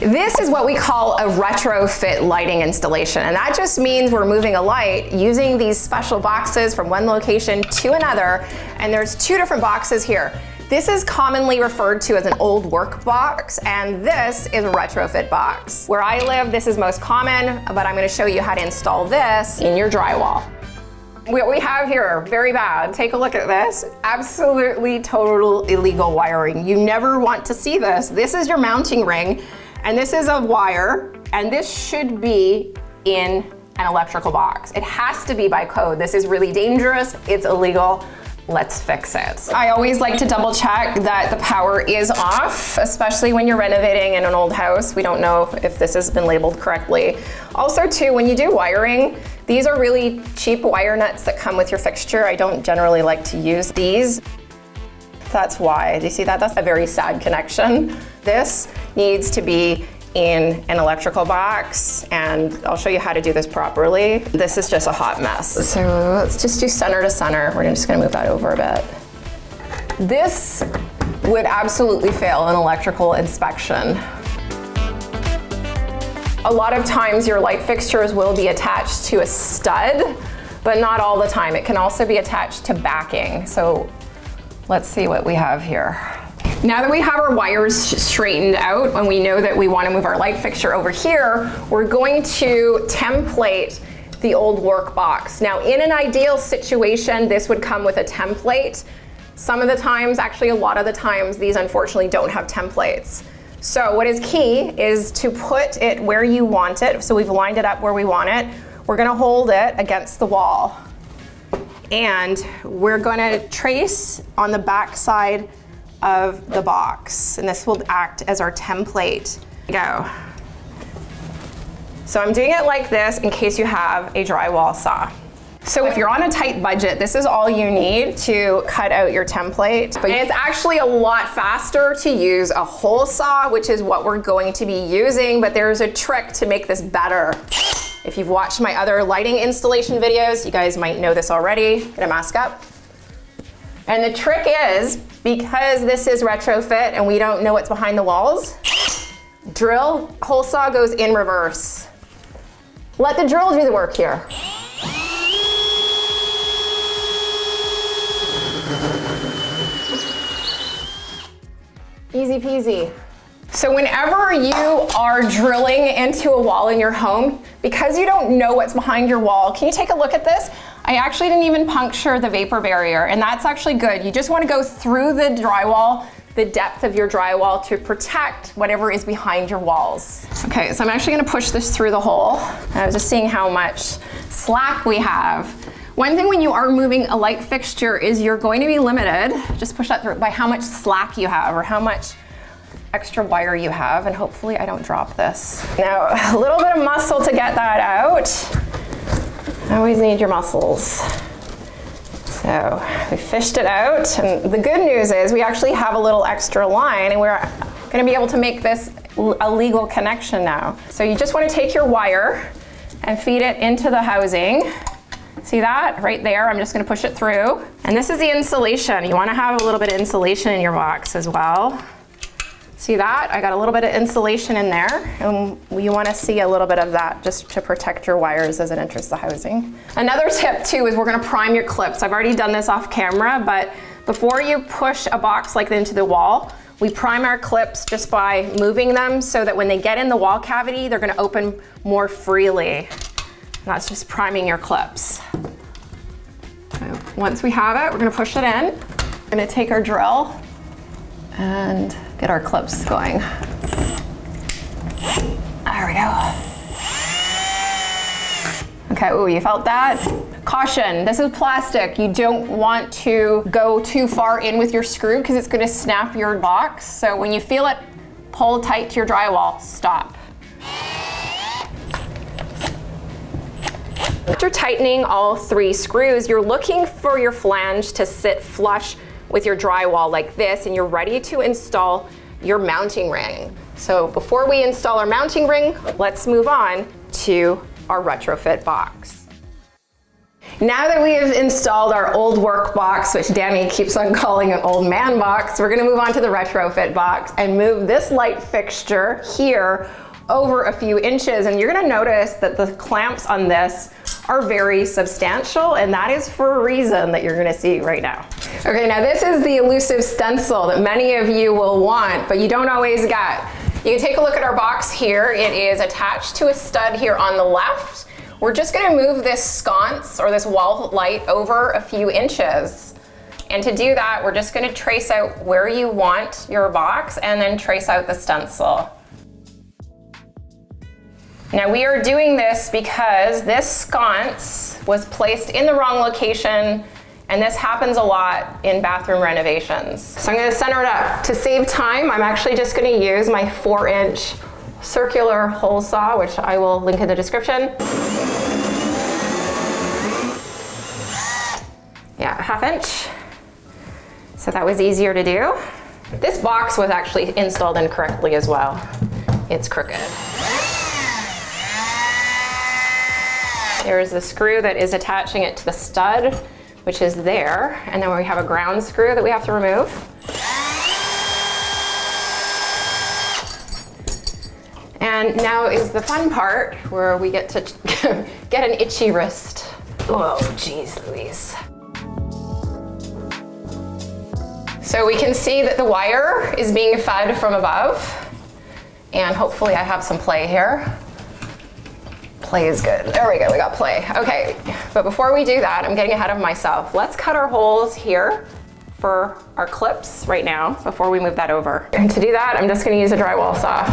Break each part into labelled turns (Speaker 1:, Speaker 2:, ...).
Speaker 1: This is what we call a retrofit lighting installation, and that just means we're moving a light using these special boxes from one location to another, and there's two different boxes here. This is commonly referred to as an old work box, and this is a retrofit box. Where I live, this is most common, but I'm going to show you how to install this in your drywall. What we have here, very bad. Take a look at this. Absolutely total illegal wiring. You never want to see this. This is your mounting ring, and this is a wire, and this should be in an electrical box. It has to be by code. This is really dangerous. It's illegal. Let's fix it. I always like to double check that the power is off, especially when you're renovating in an old house. We don't know if this has been labeled correctly. Also too, when you do wiring, these are really cheap wire nuts that come with your fixture. I don't generally like to use these. That's why. Do you see that? That's a very sad connection. This needs to be in an electrical box, and I'll show you how to do this properly. This is just a hot mess. So let's just do center to center. We're just gonna move that over a bit. This would absolutely fail an electrical inspection. A lot of times your light fixtures will be attached to a stud, but not all the time. It can also be attached to backing. So let's see what we have here. Now that we have our wires straightened out and we know that we want to move our light fixture over here, we're going to template the old work box. Now, in an ideal situation, this would come with a template. Some of the times, actually a lot of the times, these unfortunately don't have templates. So what is key is to put it where you want it. So we've lined it up where we want it. We're going to hold it against the wall. And we're going to trace on the back side of the box, and this will act as our template. Go. So I'm doing it like this in case you have a drywall saw. So if you're on a tight budget, this is all you need to cut out your template. But it's actually a lot faster to use a hole saw, which is what we're going to be using, but there's a trick to make this better. If you've watched my other lighting installation videos, you guys might know this already. Gonna mask up. And the trick is, because this is retrofit and we don't know what's behind the walls, drill, hole saw goes in reverse. Let the drill do the work here. Easy peasy. So whenever you are drilling into a wall in your home, because you don't know what's behind your wall, can you take a look at this? I actually didn't even puncture the vapor barrier, and that's actually good. You just want to go through the drywall, the depth of your drywall, to protect whatever is behind your walls. Okay, so I'm actually going to push this through the hole. I was just seeing how much slack we have. One thing when you are moving a light fixture is you're going to be limited, just push that through, by how much slack you have or how much extra wire you have, and hopefully I don't drop this. Now, a little bit of muscle to get that out. Always need your muscles. So we fished it out, and the good news is we actually have a little extra line, and we're gonna be able to make this a legal connection now. So you just wanna take your wire and feed it into the housing. See that right there? I'm just gonna push it through. And this is the insulation. You wanna have a little bit of insulation in your box as well. See that? I got a little bit of insulation in there, and you want to see a little bit of that just to protect your wires as it enters the housing. Another tip too is we're going to prime your clips. I've already done this off camera, but before you push a box like into the wall, we prime our clips just by moving them so that when they get in the wall cavity, they're going to open more freely. And that's just priming your clips. So once we have it, we're going to push it in. We're going to take our drill and get our clips going. There we go. Okay, ooh, you felt that? Caution, this is plastic. You don't want to go too far in with your screw because it's gonna snap your box. So when you feel it pull tight to your drywall, stop. After tightening all 3 screws, you're looking for your flange to sit flush with your drywall like this, and you're ready to install your mounting ring. So before we install our mounting ring, let's move on to our retrofit box. Now that we have installed our old work box, which Danny keeps on calling an old man box, we're gonna move on to the retrofit box and move this light fixture here over a few inches. And you're gonna notice that the clamps on this are very substantial, and that is for a reason that you're gonna see right now. Okay, now this is the elusive stencil that many of you will want, but you don't always get. You can take a look at our box here. It is attached to a stud here on the left. We're just gonna move this sconce or this wall light over a few inches. And to do that, we're just gonna trace out where you want your box and then trace out the stencil. Now we are doing this because this sconce was placed in the wrong location, and this happens a lot in bathroom renovations. So I'm gonna center it up. To save time, I'm actually just gonna use my 4-inch circular hole saw, which I will link in the description. Yeah, 1/2 inch. So that was easier to do. This box was actually installed incorrectly as well. It's crooked. There's the screw that is attaching it to the stud, which is there. And then we have a ground screw that we have to remove. And now is the fun part where we get to get an itchy wrist. Oh, geez Louise. So we can see that the wire is being fed from above, and hopefully I have some play here. Play is good. There we go, we got play. Okay, but before we do that, I'm getting ahead of myself. Let's cut our holes here for our clips right now before we move that over. And to do that, I'm just gonna use a drywall saw.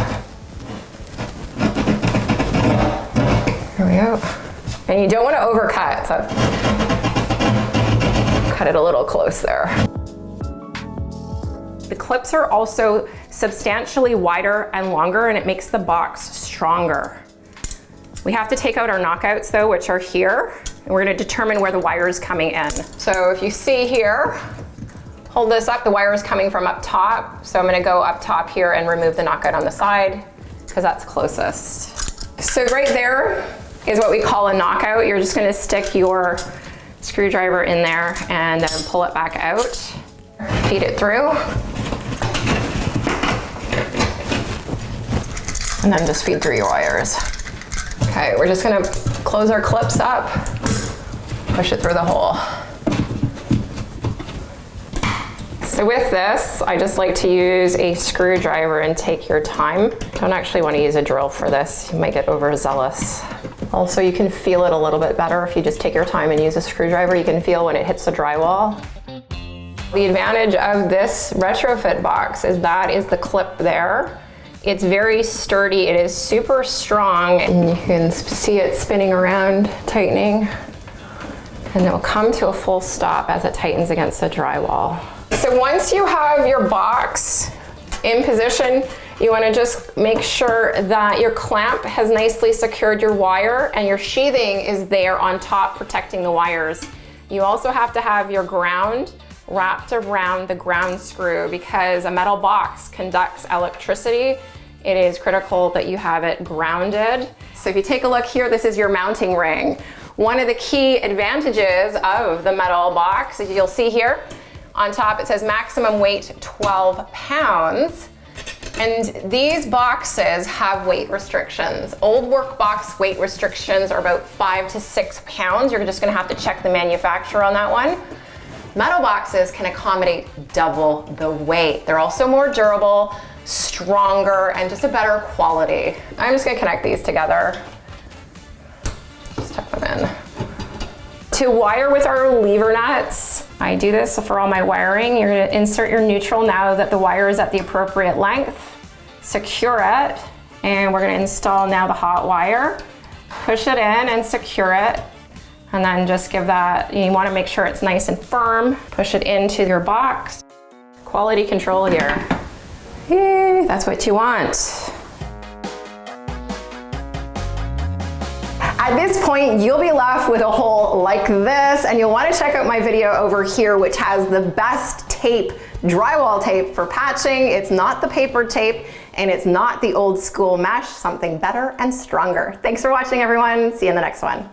Speaker 1: There we go. And you don't wanna overcut, so cut it a little close there. The clips are also substantially wider and longer, and it makes the box stronger. We have to take out our knockouts though, which are here, and we're gonna determine where the wire is coming in. So if you see here, hold this up, the wire is coming from up top. So I'm gonna go up top here and remove the knockout on the side, because that's closest. So right there is what we call a knockout. You're just gonna stick your screwdriver in there and then pull it back out, feed it through, and then just feed through your wires. Okay, we're just gonna close our clips up, push it through the hole. So with this, I just like to use a screwdriver and take your time. Don't actually want to use a drill for this, you might get overzealous. Also, you can feel it a little bit better if you just take your time and use a screwdriver. You can feel when it hits the drywall. The advantage of this retrofit box is that is the clip there. It's very sturdy, it is super strong, and you can see it spinning around, tightening, and it will come to a full stop as it tightens against the drywall. So once you have your box in position, you want to just make sure that your clamp has nicely secured your wire and your sheathing is there on top protecting the wires. You also have to have your ground wrapped around the ground screw because a metal box conducts electricity. It is critical that you have it grounded. So if you take a look here, this is your mounting ring. One of the key advantages of the metal box, as you'll see here, on top it says maximum weight 12 pounds. And these boxes have weight restrictions. Old work box weight restrictions are about 5 to 6 pounds. You're just gonna have to check the manufacturer on that one. Metal boxes can accommodate double the weight. They're also more durable, stronger, and just a better quality. I'm just gonna connect these together. Just tuck them in. To wire with our lever nuts, I do this for all my wiring. You're gonna insert your neutral now that the wire is at the appropriate length, secure it, and we're gonna install now the hot wire. Push it in and secure it. And then just give that, you wanna make sure it's nice and firm. Push it into your box. Quality control here. Yay, that's what you want. At this point, you'll be left with a hole like this, and you'll wanna check out my video over here, which has the best tape, drywall tape for patching. It's not the paper tape, and it's not the old school mesh, something better and stronger. Thanks for watching, everyone. See you in the next one.